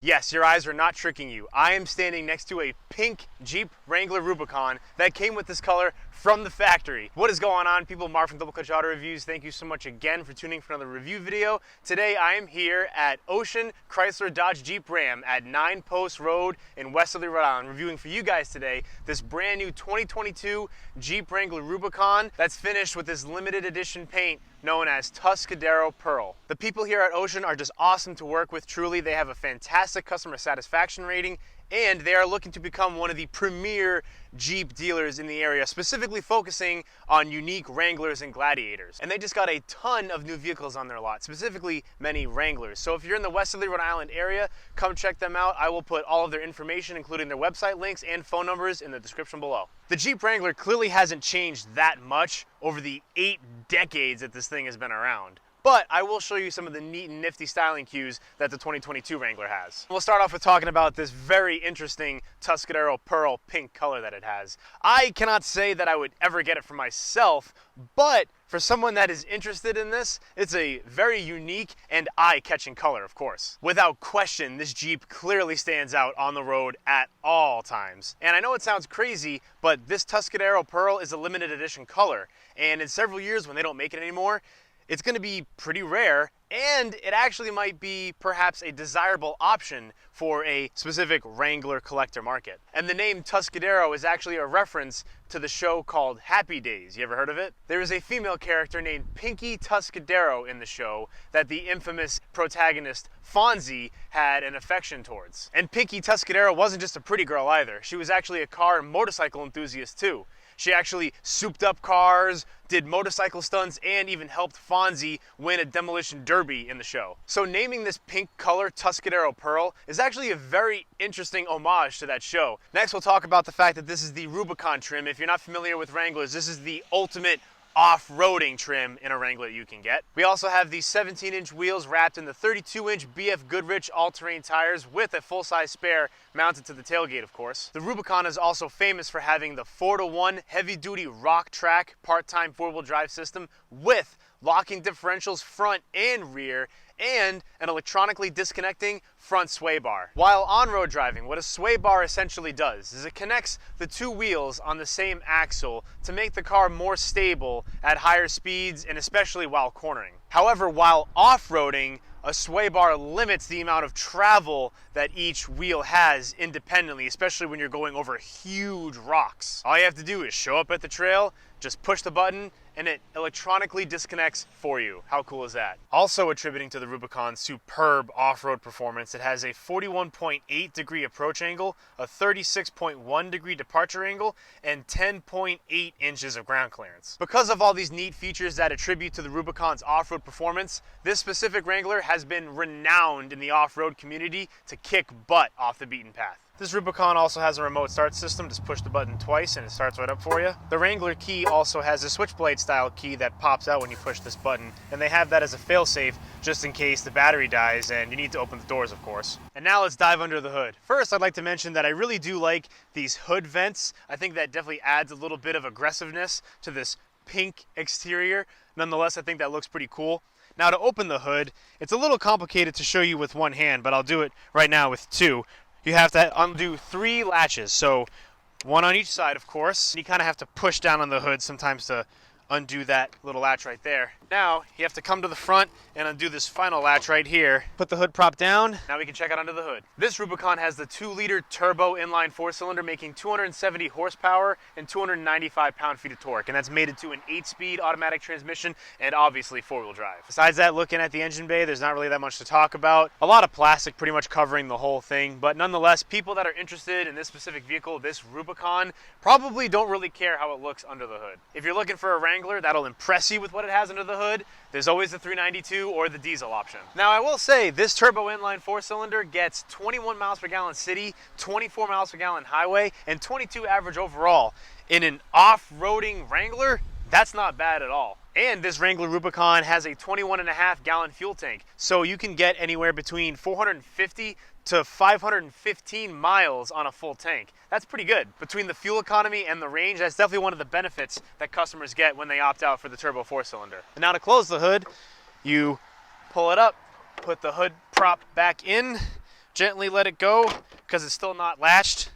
Yes, your eyes are not tricking you. I am standing next to a pink Jeep Wrangler Rubicon that came with this color from the factory. What is going on, people? Mark from Double Clutch Auto Reviews. Thank you so much again for tuning in for another review video. Today I am here at Ocean Chrysler Dodge Jeep Ram at 9 Post Road in Westerly, Rhode Island, reviewing for you guys today this brand new 2022 Jeep Wrangler Rubicon that's finished with this limited edition paint known as Tuscadero Pearl. The people here at Ocean are just awesome to work with, truly. They have a fantastic customer satisfaction rating, and they are looking to become one of the premier Jeep dealers in the area, specifically focusing on unique Wranglers and Gladiators. And they just got a ton of new vehicles on their lot, specifically many Wranglers. So if you're in the Westerly, Rhode Island area, come check them out. I will put all of their information, including their website links and phone numbers, in the description below. The Jeep Wrangler clearly hasn't changed that much over the 8 decades that this thing has been around. But I will show you some of the neat and nifty styling cues that the 2022 Wrangler has. We'll start off with talking about this very interesting Tuscadero Pearl pink color that it has. I cannot say that I would ever get it for myself, but for someone that is interested in this, it's a very unique and eye-catching color, of course. Without question, this Jeep clearly stands out on the road at all times. And I know it sounds crazy, but this Tuscadero Pearl is a limited edition color. And in several years, when they don't make it anymore, it's going to be pretty rare, and it actually might be perhaps a desirable option for a specific Wrangler collector market. And the name Tuscadero is actually a reference to the show called Happy Days. You ever heard of it? There is a female character named Pinky Tuscadero in the show that the infamous protagonist Fonzie had an affection towards. And Pinky Tuscadero wasn't just a pretty girl either. She was actually a car and motorcycle enthusiast too. She actually souped up cars, did motorcycle stunts, and even helped Fonzie win a demolition derby in the show. So naming this pink color Tuscadero Pearl is actually a very interesting homage to that show. Next, we'll talk about the fact that this is the Rubicon trim. If you're not familiar with Wranglers, this is the ultimate off-roading trim in a Wrangler you can get. We also have these 17-inch wheels wrapped in the 32-inch BF Goodrich all-terrain tires with a full-size spare mounted to the tailgate, of course. The Rubicon is also famous for having the 4-to-1 heavy-duty rock track part-time four-wheel drive system with locking differentials front and rear, and an electronically disconnecting front sway bar. While on-road driving, what a sway bar essentially does is it connects the two wheels on the same axle to make the car more stable at higher speeds and especially while cornering. However, while off-roading, a sway bar limits the amount of travel that each wheel has independently, especially when you're going over huge rocks. All you have to do is show up at the trail, just push the button, and it electronically disconnects for you. How cool is that? Also attributing to the Rubicon's superb off-road performance, it has a 41.8 degree approach angle, a 36.1 degree departure angle, and 10.8 inches of ground clearance. Because of all these neat features that attribute to the Rubicon's off-road performance, this specific Wrangler has been renowned in the off-road community to kick butt off the beaten path. This Rubicon also has a remote start system. Just push the button twice and it starts right up for you. The Wrangler key also has a switchblade style key that pops out when you push this button, and they have that as a failsafe just in case the battery dies and you need to open the doors, of course. And now let's dive under the hood. First, I'd like to mention that I really do like these hood vents. I think that definitely adds a little bit of aggressiveness to this pink exterior. Nonetheless, I think that looks pretty cool. Now, to open the hood, it's a little complicated to show you with one hand, but I'll do it right now with two. You have to undo 3 latches, so one on each side, of course. You kind of have to push down on the hood sometimes to undo that little latch right there. Now, you have to come to the front and undo this final latch right here. Put the hood prop down. Now we can check out under the hood. This Rubicon has the 2-liter turbo inline 4-cylinder making 270 horsepower and 295 pound-feet of torque, and that's mated to an 8-speed automatic transmission and obviously 4-wheel drive. Besides that, looking at the engine bay, there's not really that much to talk about. A lot of plastic pretty much covering the whole thing, but nonetheless, people that are interested in this specific vehicle, this Rubicon, probably don't really care how it looks under the hood. If you're looking for a Wrangler that'll impress you with what it has under the hood, there's always the 392 or the diesel option. Now, I will say this turbo inline 4-cylinder gets 21 miles per gallon city, 24 miles per gallon highway, and 22 average overall. In an off-roading Wrangler, that's not bad at all. And this Wrangler Rubicon has a 21.5 gallon fuel tank, so you can get anywhere between 450 to 515 miles on a full tank. That's pretty good. Between the fuel economy and the range, that's definitely one of the benefits that customers get when they opt out for the turbo 4-cylinder. And now to close the hood, you pull it up, put the hood prop back in, gently let it go because it's still not latched.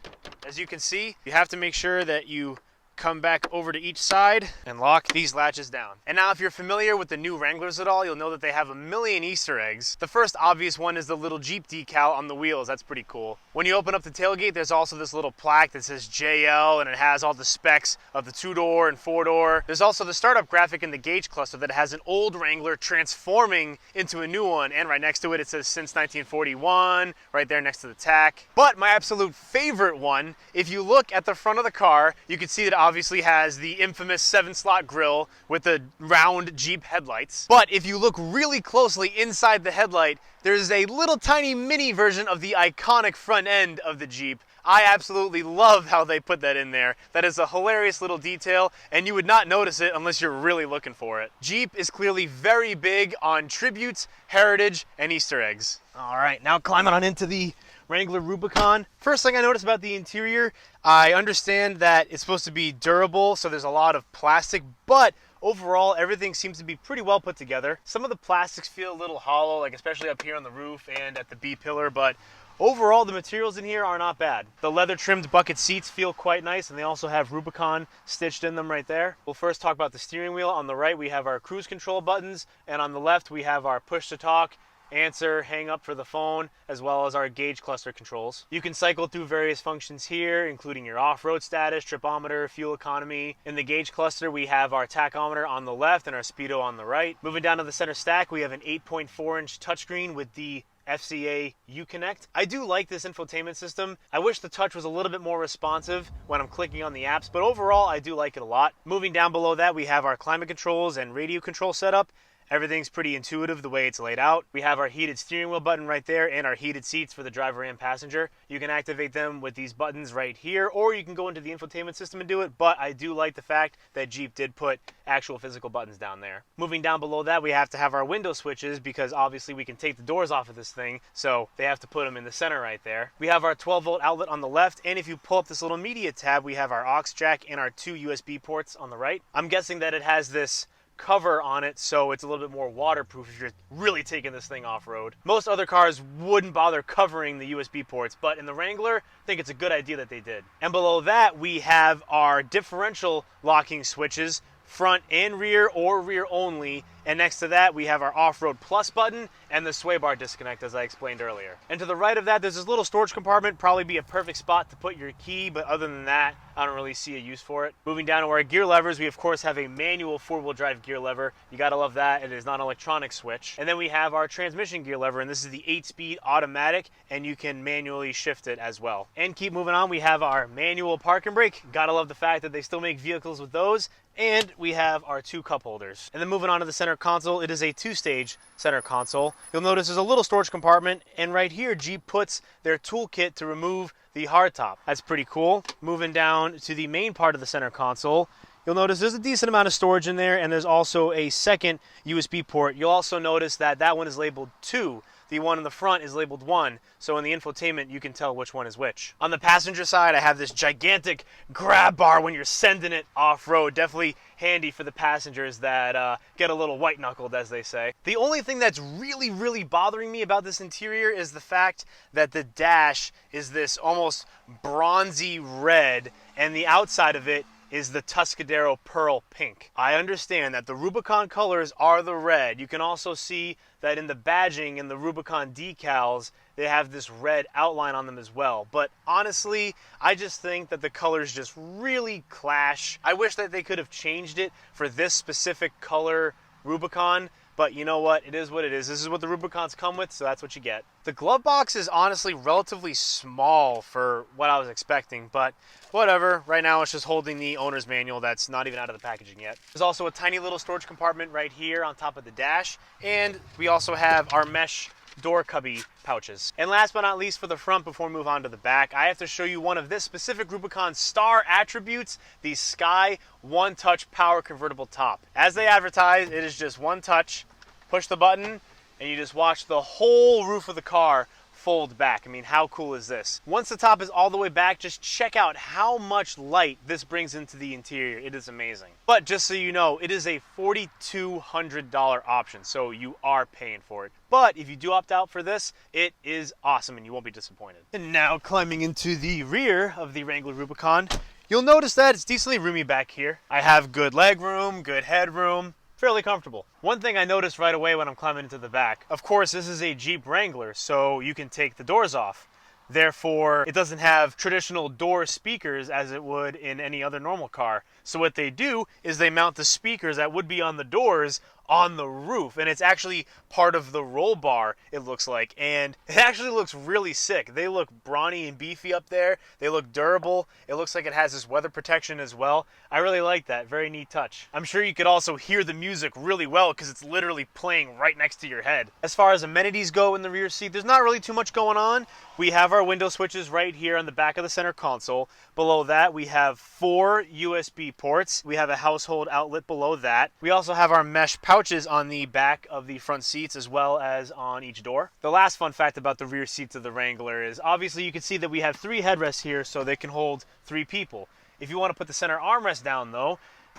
As you can see, you have to make sure that you come back over to each side and lock these latches down. And now if you're familiar with the new Wranglers at all, you'll know that they have a million Easter eggs. The first obvious one is the little Jeep decal on the wheels. That's pretty cool. When you open up the tailgate, there's also this little plaque that says JL, and it has all the specs of the 2-door and 4-door. There's also the startup graphic in the gauge cluster that has an old Wrangler transforming into a new one, and right next to it, it says since 1941, right there next to the tack. But my absolute favorite one, if you look at the front of the car, you can see that it obviously has the infamous 7-slot grille with the round Jeep headlights. But if you look really closely inside the headlight, there's a little tiny mini version of the iconic front end of the Jeep. I absolutely love how they put that in there. That is a hilarious little detail, and you would not notice it unless you're really looking for it. Jeep is clearly very big on tributes, heritage, and Easter eggs. All right, now climbing on into the Wrangler Rubicon. First thing I noticed about the interior, I understand that it's supposed to be durable, so there's a lot of plastic, but overall, everything seems to be pretty well put together. Some of the plastics feel a little hollow, like especially up here on the roof and at the B-pillar, but overall, the materials in here are not bad. The leather-trimmed bucket seats feel quite nice, and they also have Rubicon stitched in them right there. We'll first talk about the steering wheel. On the right, we have our cruise control buttons, and on the left, we have our push-to-talk, answer, hang up for the phone, as well as our gauge cluster controls. You can cycle through various functions here, including your off-road status, tripometer, fuel economy. In the gauge cluster, we have our tachometer on the left and our speedo on the right. Moving down to the center stack, we have an 8.4-inch touchscreen with the FCA Uconnect. I do like this infotainment system. I wish the touch was a little bit more responsive when I'm clicking on the apps, but overall, I do like it a lot. Moving down below that, we have our climate controls and radio control setup. Everything's pretty intuitive the way it's laid out. We have our heated steering wheel button right there and our heated seats for the driver and passenger. You can activate them with these buttons right here, or you can go into the infotainment system and do it, but I do like the fact that Jeep did put actual physical buttons down there. Moving down below that, we have to have our window switches because obviously we can take the doors off of this thing, so they have to put them in the center right there. We have our 12-volt outlet on the left, and if you pull up this little media tab, we have our aux jack and our 2 USB ports on the right. I'm guessing that it has this cover on it so it's a little bit more waterproof if you're really taking this thing off-road. Most other cars wouldn't bother covering the USB ports, but in the Wrangler, I think it's a good idea that they did. And below that, we have our differential locking switches, front and rear or rear only, and next to that we have our off-road plus button and the sway bar disconnect as I explained earlier. And to the right of that, there's this little storage compartment, probably be a perfect spot to put your key, but other than that, I don't really see a use for it. Moving down to our gear levers, we of course have a manual 4-wheel drive gear lever. You gotta love that, it is not an electronic switch. And then we have our transmission gear lever, and this is the 8-speed automatic, and you can manually shift it as well. And keep moving on, we have our manual park and brake. Gotta love the fact that they still make vehicles with those. And we have our 2 cup holders. And then moving on to the center console, it is a 2-stage center console. You'll notice there's a little storage compartment, and right here Jeep puts their toolkit to remove the hardtop. That's pretty cool. Moving down to the main part of the center console, you'll notice there's a decent amount of storage in there, and there's also a second USB port. You'll also notice that that one is labeled 2. The one in the front is labeled 1, so in the infotainment you can tell which one is which. On the passenger side, I have this gigantic grab bar when you're sending it off-road. Definitely handy for the passengers that get a little white-knuckled, as they say. The only thing that's really bothering me about this interior is the fact that the dash is this almost bronzy red, and the outside of it is the Tuscadero Pearl pink. I understand that the Rubicon colors are the red. You can also see that in the badging and the Rubicon decals, they have this red outline on them as well. But honestly, I just think that the colors just really clash. I wish that they could have changed it for this specific color Rubicon, but you know what? It is what it is. This is what the Rubicons come with, so that's what you get. The glove box is honestly relatively small for what I was expecting, but whatever. Right now it's just holding the owner's manual that's not even out of the packaging yet. There's also a tiny little storage compartment right here on top of the dash, and we also have our mesh door cubby pouches. And last but not least, for the front, before we move on to the back, I have to show you one of this specific Rubicon's star attributes, the Sky one-touch power convertible top. As they advertise, it is just one touch, push the button, and you just watch the whole roof of the car fold back. I mean, how cool is this? Once the top is all the way back, just check out how much light this brings into the interior. It is amazing. But just so you know, it is a $4,200 option, so you are paying for it. But if you do opt out for this, it is awesome and you won't be disappointed. And now climbing into the rear of the Wrangler Rubicon, you'll notice that it's decently roomy back here. I have good leg room, good headroom, fairly comfortable. One thing I noticed right away when I'm climbing into the back, of course this is a Jeep Wrangler, so you can take the doors off. Therefore, it doesn't have traditional door speakers as it would in any other normal car. So what they do is they mount the speakers that would be on the doors on the roof, and it's actually part of the roll bar, it looks like, and it actually looks really sick. They look brawny and beefy up there. They look durable. It looks like it has this weather protection as well. I really like that. Very neat touch. I'm sure you could also hear the music really well because it's literally playing right next to your head. As far as amenities go in the rear seat, there's not really too much going on. We have our window switches right here on the back of the center console. Below that, we have 4 USB ports. We have a household outlet below that. We also have our mesh pouches on the back of the front seats as well as on each door. The last fun fact about the rear seats of the Wrangler is obviously you can see that we have 3 headrests here so they can hold 3 people. If you want to put the center armrest down though,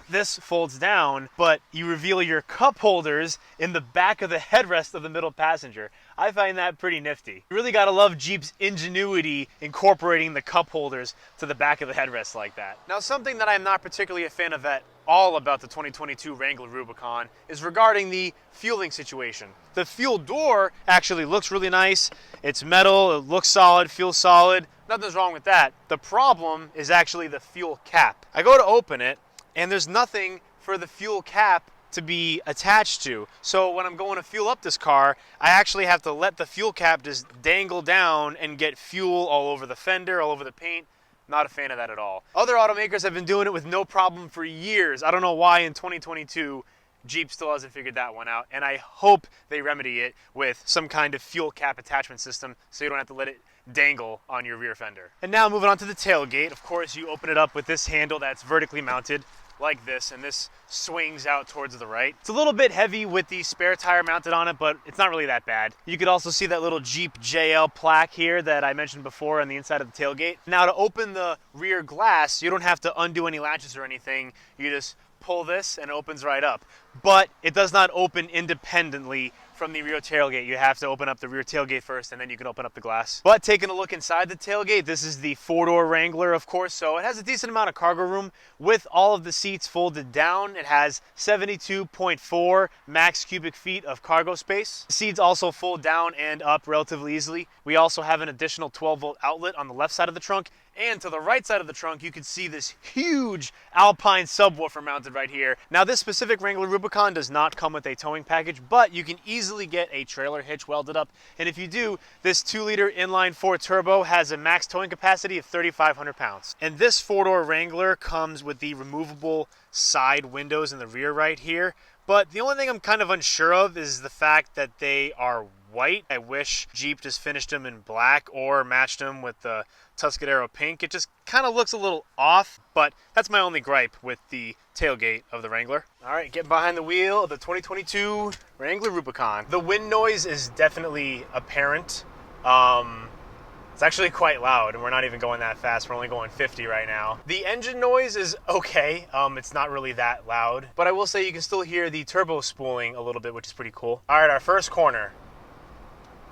this folds down, but you reveal your cup holders in the back of the headrest of the middle passenger. I find that pretty nifty. You really gotta love Jeep's ingenuity incorporating the cup holders to the back of the headrest like that. Now, something that I'm not particularly a fan of at all about the 2022 Wrangler Rubicon is regarding the fueling situation. The fuel door actually looks really nice. It's metal, it looks solid, feels solid. Nothing's wrong with that. The problem is actually the fuel cap. I go to open it, and there's nothing for the fuel cap to be attached to. So when I'm going to fuel up this car, I actually have to let the fuel cap just dangle down and get fuel all over the fender, all over the paint. Not a fan of that at all. Other automakers have been doing it with no problem for years. I don't know why in 2022 Jeep still hasn't figured that one out, and I hope they remedy it with some kind of fuel cap attachment system so you don't have to let it dangle on your rear fender. And now moving on to the tailgate, of course you open it up with this handle that's vertically mounted like this, and this swings out towards the right. It's a little bit heavy with the spare tire mounted on it, but it's not really that bad. You could also see that little Jeep JL plaque here that I mentioned before on the inside of the tailgate. Now to open the rear glass, you don't have to undo any latches or anything. You just pull this and it opens right up. But it does not open independently from the rear tailgate. You have to open up the rear tailgate first and then you can open up the glass. But taking a look inside the tailgate, this is the 4-door Wrangler, of course, so it has a decent amount of cargo room with all of the seats folded down. It has 72.4 max cubic feet of cargo space. The seats also fold down and up relatively easily. We also have an additional 12-volt outlet on the left side of the trunk, and to the right side of the trunk, you can see this huge Alpine subwoofer mounted right here. Now, this specific Wrangler Rubicon does not come with a towing package, but you can easily get a trailer hitch welded up. And if you do, this 2-liter inline-4 turbo has a max towing capacity of 3,500 pounds. And this 4-door Wrangler comes with the removable side windows in the rear right here. But the only thing I'm kind of unsure of is the fact that they are white. I wish Jeep just finished them in black or matched them with the Tuscadero pink. It just kind of looks a little off, but that's my only gripe with the tailgate of the Wrangler. All right, getting behind the wheel of the 2022 Wrangler Rubicon. The wind noise is definitely apparent. It's actually quite loud, and we're not even going that fast. We're only going 50 right now. The engine noise is okay. It's not really that loud, but I will say you can still hear the turbo spooling a little bit, which is pretty cool. All right, our first corner.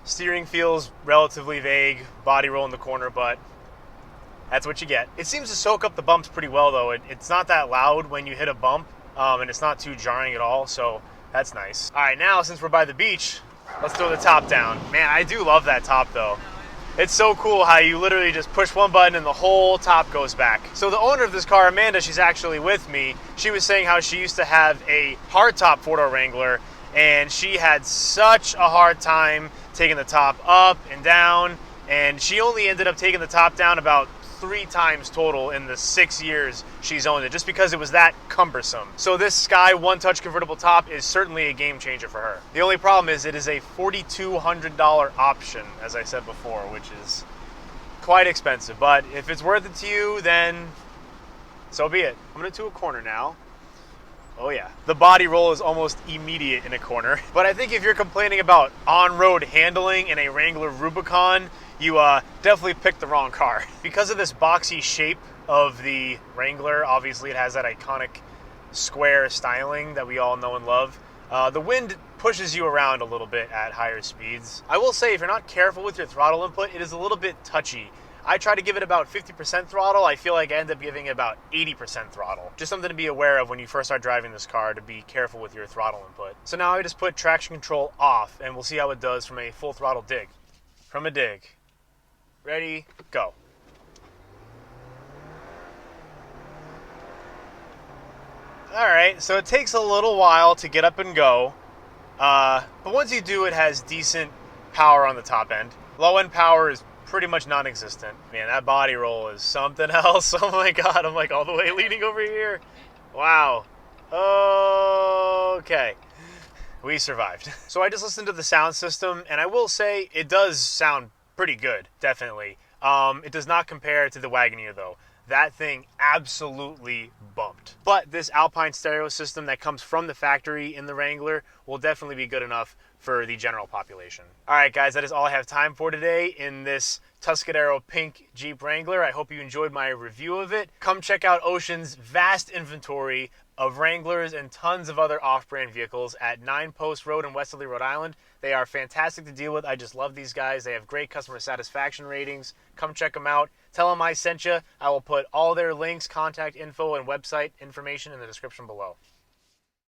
Steering feels relatively vague, body roll in the corner, but that's what you get. It seems to soak up the bumps pretty well, though. It's not that loud when you hit a bump, and it's not too jarring at all, so that's nice. All right, now, since we're by the beach, let's throw the top down. Man, I do love that top, though. It's so cool how you literally just push one button and the whole top goes back. So the owner of this car, Amanda, she's actually with me. She was saying how she used to have a hardtop 4-door Wrangler, and she had such a hard time taking the top up and down, and she only ended up taking the top down about 3 times total in the 6 years she's owned it, just because it was that cumbersome. So this Sky one-touch convertible top is certainly a game changer for her. The only problem is it is a $4,200 option, as I said before, which is quite expensive, but if it's worth it to you, then so be it. I'm gonna do a corner now. Oh yeah. The body roll is almost immediate in a corner. But I think if you're complaining about on-road handling in a Wrangler Rubicon, you definitely picked the wrong car. Because of this boxy shape of the Wrangler, obviously it has that iconic square styling that we all know and love. The wind pushes you around a little bit at higher speeds. I will say, if you're not careful with your throttle input, it is a little bit touchy. I try to give it about 50% throttle. I feel like I end up giving about 80% throttle. Just something to be aware of when you first start driving this car, to be careful with your throttle input. So now I just put traction control off, and we'll see how it does from a full throttle dig. From a dig. Ready, go. All right, so it takes a little while to get up and go, but once you do, it has decent power on the top end. Low end power is pretty much non-existent. Man, that body roll is something else. Oh my God, I'm like all the way leaning over here. Wow. Okay. We survived. So I just listened to the sound system, and I will say it does sound pretty good, definitely. It does not compare to the Wagoneer though. That thing absolutely bumped. But this Alpine stereo system that comes from the factory in the Wrangler will definitely be good enough for the general population. All right, guys, that is all I have time for today in this Tuscadero pink Jeep Wrangler. I hope you enjoyed my review of it. Come check out Ocean's vast inventory of Wranglers and tons of other off-brand vehicles at 9 Post Road in Westerly, Rhode Island. They are fantastic to deal with. I just love these guys. They have great customer satisfaction ratings. Come check them out. Tell them I sent you. I will put all their links, contact info, and website information in the description below.